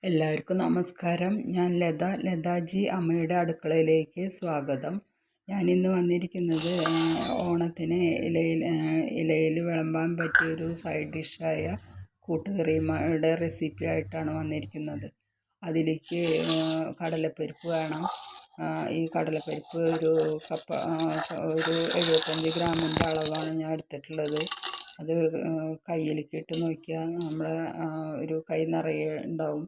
എല്ലാവർക്കും നമസ്കാരം. ഞാൻ ലതാജി അമ്മയുടെ അടുക്കളയിലേക്ക് സ്വാഗതം. ഞാനിന്ന് വന്നിരിക്കുന്നത് ഓണത്തിന് ഇലയിൽ വിളമ്പാൻ പറ്റിയൊരു സൈഡ് ഡിഷായ കൂട്ടുകറിയുടെ റെസിപ്പി ആയിട്ടാണ് വന്നിരിക്കുന്നത്. അതിലേക്ക് കടലപ്പരിപ്പ് വേണം. ഈ കടലപ്പരിപ്പ് ഒരു 75 ഗ്രാമിൻ്റെ അളവാണ് ഞാൻ എടുത്തിട്ടുള്ളത്. അത് കയ്യിലേക്ക് ഇട്ട് നോക്കിയാൽ നമ്മളെ ഒരു കൈ നിറയെ ഉണ്ടാവും.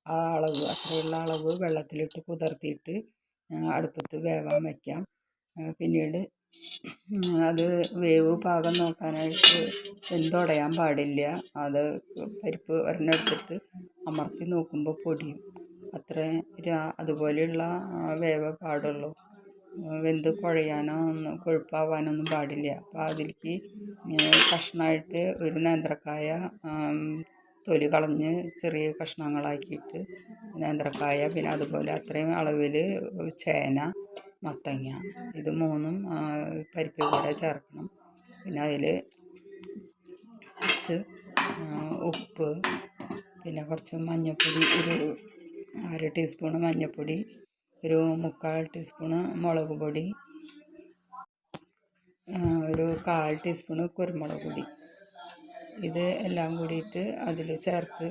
ആ അളവ്, അത്രയുള്ള അളവ് വെള്ളത്തിലിട്ട് കുതിർത്തിയിട്ട് അടുപ്പത്ത് വേവാൻ വയ്ക്കാം. പിന്നീട് അത് വേവ് പാകം നോക്കാനായിട്ട് വെന്തുടയാൻ പാടില്ല. അത് പരിപ്പ് ഒരെണ്ണെടുത്തിട്ട് അമർത്തി നോക്കുമ്പോൾ പൊടിയും. അതുപോലെയുള്ള വേവേ പാടുള്ളൂ. വെന്ത് കുഴയാനോ കൊഴുപ്പാവാനൊന്നും പാടില്ല. അപ്പോൾ അതിലേക്ക് കഷ്ണമായിട്ട് ഒരു നേന്ത്രക്കായ തൊലി കളഞ്ഞ് ചെറിയ കഷ്ണങ്ങളാക്കിയിട്ട് നേന്ത്രക്കായ, പിന്നെ അതുപോലെ അത്രയും അളവിൽ ചേന, മത്തങ്ങ, ഇത് മൂന്നും പരിപ്പിൽ കൂടെ ചേർക്കണം. പിന്നെ അതിൽ കുറച്ച് ഉപ്പ്, പിന്നെ കുറച്ച് മഞ്ഞൾപ്പൊടി, ഒരു 1/2 ടീസ്പൂണ് മഞ്ഞൾപ്പൊടി, ഒരു 3/4 ടീസ്പൂണ് മുളക് പൊടി, ഒരു 1/4 ടീസ്പൂണ് കുരുമുളക് പൊടി, ഇത് എല്ലാം കൂടിയിട്ട് അതിൽ ചേർത്ത്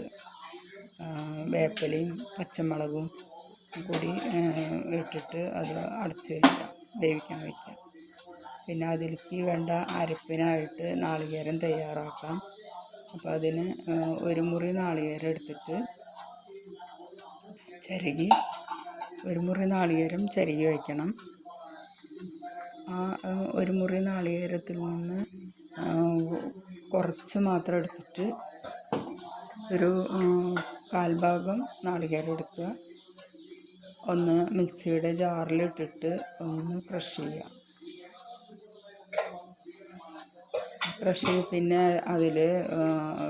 വേപ്പിലയും പച്ചമുളകും കൂടി ഇട്ടിട്ട് അത് അടച്ച് വേവിക്കാൻ വയ്ക്കാം. പിന്നെ അതിലേക്ക് വേണ്ട അരപ്പിനായിട്ട് നാളികേരം തയ്യാറാക്കാം. അപ്പോൾ അതിന് ഒരു മുറി നാളികേരം എടുത്തിട്ട് ഒരു മുറി നാളികേരം ചിരകി വയ്ക്കണം. ആ ഒരു മുറി നാളികേരത്തിൽ നിന്ന് കുറച്ച് മാത്രം എടുത്തിട്ട് ഒരു 1/4 ഭാഗം നാളികേരം എടുക്കുക. ഒന്ന് മിക്സിയുടെ ജാറിലിട്ടിട്ട് ഒന്ന് ക്രഷ് ചെയ്യുക. പിന്നെ അതിൽ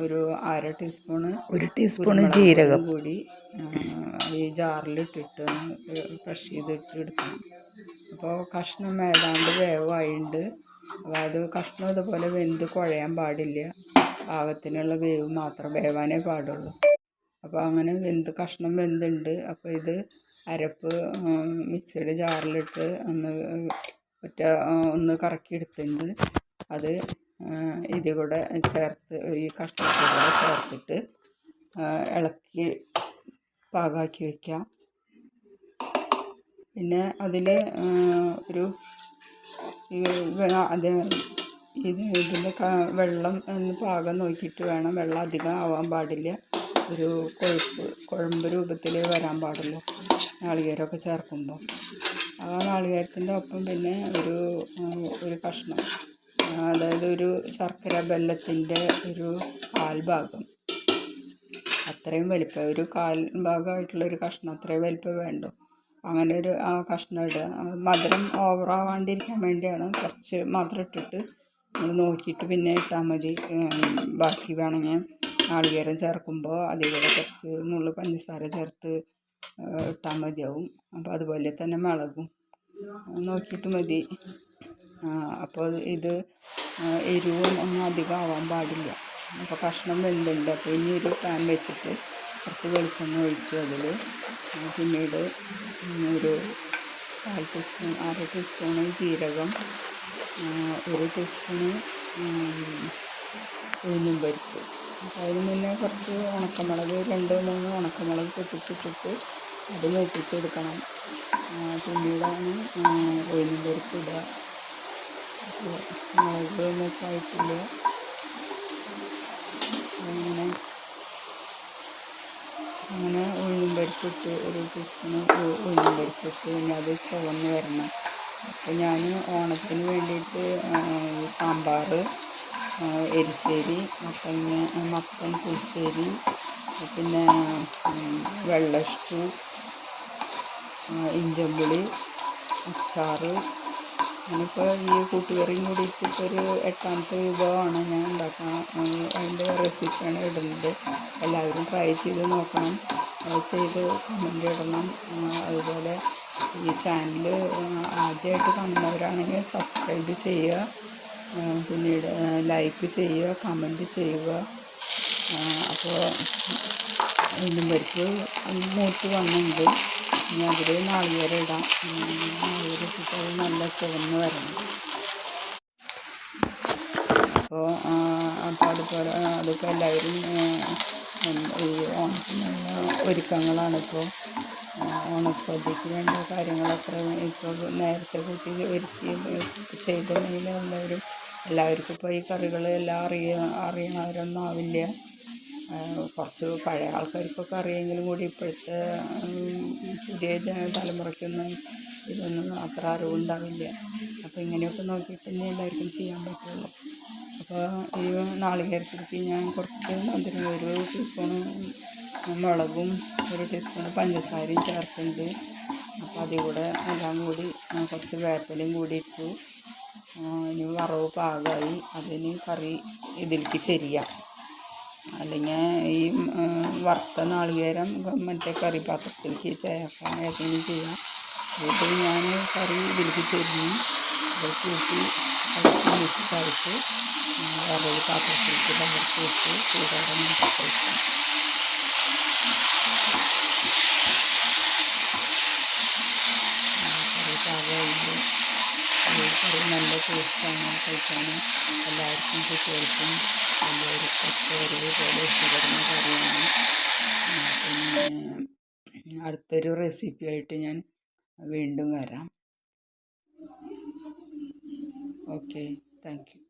ഒരു 1/2 ടീസ്പൂണ് ജീരകം കൂടി ഈ ജാറിലിട്ടിട്ട് ക്രഷ് ചെയ്തിട്ട് എടുക്കണം. അപ്പോൾ കഷ്ണം ഏതാണ്ട് വേവായിട്ടുണ്ട്. അതായത് കഷ്ണം ഇതുപോലെ വെന്ത് കുഴയാൻ പാടില്ല. പാകത്തിനുള്ള വേവ് മാത്രം വേവാനേ പാടുള്ളൂ. അപ്പോൾ അങ്ങനെ കഷ്ണം വെന്തുണ്ട്. അപ്പോൾ ഇത് അരപ്പ് മിക്സിയുടെ ജാറിലിട്ട് ഒന്ന് കറക്കിയെടുത്തിട്ടുണ്ട്. അത് ഇതിൽ കൂടെ ചേർത്ത് ഈ കഷ്ണത്തിൽ കൂടെ ചേർത്തിട്ട് ഇളക്കി പാകമാക്കി വയ്ക്കാം. പിന്നെ അതിൽ ഇതിൻ്റെ വെള്ളം പാകം നോക്കിയിട്ട് വേണം. വെള്ളം അധികം ആവാൻ പാടില്ല. ഒരു കുഴമ്പ് രൂപത്തിൽ വരാൻ പാടുള്ളൂ നാളികേരമൊക്കെ ചേർക്കുമ്പോൾ. ആ നാളികേരത്തിൻ്റെ ഒപ്പം പിന്നെ ഒരു കഷ്ണം, അതായത് ഒരു ശർക്കര ബെല്ലത്തിൻ്റെ ഒരു 1/4 ഭാഗം, അത്രയും വലിപ്പം, ഒരു 1/4 ഭാഗമായിട്ടുള്ളൊരു കഷ്ണം, അത്രയും വലിപ്പം വേണ്ടു. അങ്ങനെ ആ കഷ്ണം ഇടുക. മധുരം ഓവറാവാണ്ടിരിക്കാൻ വേണ്ടിയാണ്. കുറച്ച് മധുരം ഇട്ടിട്ട് നമ്മൾ നോക്കിയിട്ട് പിന്നെ ഇട്ടാൽ മതി. ബാക്കി വേണമെങ്കിൽ നാളികേരം ചേർക്കുമ്പോൾ അതേപോലെ കുറച്ച് നുള്ളു പഞ്ചസാര ചേർത്ത് ഇട്ടാൽ മതിയാവും. അപ്പോൾ അതുപോലെ തന്നെ മുളകും നോക്കിയിട്ട് മതി. അപ്പോൾ ഇത് എരിവും ഒന്നും അധികം ആവാൻ പാടില്ല. അപ്പോൾ കഷ്ണം വെന്തുണ്ട്. അപ്പോൾ ഇനി ഒരു പാൻ വെച്ചിട്ട് കുറച്ച് വെളിച്ചെണ്ണ ഒഴിച്ചു. അതിൽ പിന്നീട് ഒരു 1/2 ടീസ്പൂണ് ജീരകം, 1 ടീസ്പൂണ് ഉഴുന്നും പരിപ്പ്. അതിന് മുന്നേ കുറച്ച് ഉണക്കമുളക്, 2-3 ഉണക്കമുളക് പൊട്ടിച്ചിട്ടിട്ട് അത് മൂപ്പിച്ചെടുക്കണം. പിന്നീടാണ് ഉഴുന്നും പരിപ്പ് ഇടുക. മുളക് മൂപ്പായിട്ടില്ല. അങ്ങനെ ഉഴുന്നും പരിപ്പിട്ട് 1 ടീസ്പൂണ് ഉഴുന്നും പരിപ്പിട്ട് പിന്നെ അത് ചുവന്ന് വരണം. അപ്പോൾ ഞാൻ ഓണത്തിന് വേണ്ടിയിട്ട് സാമ്പാർ, എരിശ്ശേരി, മത്തൻ പുളിശ്ശേരി, പിന്നെ വെള്ളഷ്ടു, ഇഞ്ചമ്പുളി, അച്ചാറ്, ഞാനിപ്പോൾ ഈ കൂട്ടുകറിയും കൂടിയിട്ടൊരു 8ാമത്തെ വിഭവമാണ് ഞാൻ ഉണ്ടാക്കാൻ. അതിൻ്റെ റെസിപ്പിയാണ് ഇടുന്നത്. എല്ലാവരും ട്രൈ ചെയ്ത് നോക്കണം. ചെയ്ത് കമൻ്റ് ഇടണം. അതുപോലെ ഈ ചാനൽ ആദ്യമായിട്ട് കാണുന്നവരാണെങ്കിൽ സബ്സ്ക്രൈബ് ചെയ്യുക. പിന്നീട് ലൈക്ക് ചെയ്യുക, കമൻറ്റ് ചെയ്യുക. അപ്പോൾ ഉഴുന്നുപരിപ്പ് മൂത്ത് വന്നിട്ടുണ്ട്. ഇനി അതിൽ നാളികേരം ഇടാം. നാളികേരം ഇട്ടിട്ട് അത് നല്ല ചുവന്ന് വരണം. അപ്പോൾ അതുപോലെ അതൊക്കെ എല്ലാവരും ഈ ഓണത്തിനുള്ള ഒരുക്കങ്ങളാണിപ്പോൾ. ഓണസദ്യക്ക് വേണ്ട കാര്യങ്ങളൊക്കെ ഇപ്പോൾ നേരത്തെ കൂട്ടി ഒരുക്കി ചെയ്തിട്ടുണ്ടെങ്കിൽ എല്ലാവർക്കും ഇപ്പോൾ ഈ കറികൾ എല്ലാം അറിയണവരൊന്നും ആവില്ല. കുറച്ച് പഴയ ആൾക്കാർക്കൊക്കെ അറിയെങ്കിലും കൂടി ഇപ്പോഴത്തെ പുതിയ തലമുറയ്ക്കൊന്നും ഇതൊന്നും അത്ര അറിവുണ്ടാവില്ല. അപ്പോൾ ഇങ്ങനെയൊക്കെ നോക്കിയിട്ട് തന്നെ എല്ലാവർക്കും ചെയ്യാൻ പറ്റുള്ളൂ. അപ്പോൾ ഈ നാളികേരത്തിലേക്ക് ഞാൻ കുറച്ച് മധുരം, 1 ടീസ്പൂണ് മുളകും 1 ടീസ്പൂണ് പഞ്ചസാരയും ചേർക്കുന്നുണ്ട്. അപ്പോൾ അതിൽ കൂടെ എല്ലാം കൂടി കുറച്ച് വേപ്പിലയും കൂടി ഇട്ടു. ഇനി വറവ് പാകമായി. അതിന് കറി ഇതിലേക്ക് ചെരിയാം. അല്ലെങ്കിൽ ഈ വറുത്ത നാളികേരം മറ്റേ കറി പാത്രത്തിലേക്ക് ചേർക്കാൻ ഏതെങ്കിലും ചെയ്യാം. ഇതിൽ ഞാൻ കറി ഇതിലേക്ക് ചെരിഞ്ഞ് അത് കൂട്ടി മിക്സായിട്ട് വേറൊരു പാത്രത്തിലേക്ക് പകർത്തി വെച്ച് ചൂടോടെ മിക്സ് കഴിക്കാം. കറി പാകമായി. കറി നല്ല ടേസ്റ്റാണ് കഴിക്കാനും. എല്ലാവർക്കും കുട്ടികൾക്കും എല്ലാവർക്കും ഒരുപോലെ ഇഷ്ടപ്പെടുന്ന കറിയാണ്. പിന്നെ അടുത്തൊരു റെസിപ്പിയായിട്ട് ഞാൻ വീണ്ടും വരാം. Okay, thank you.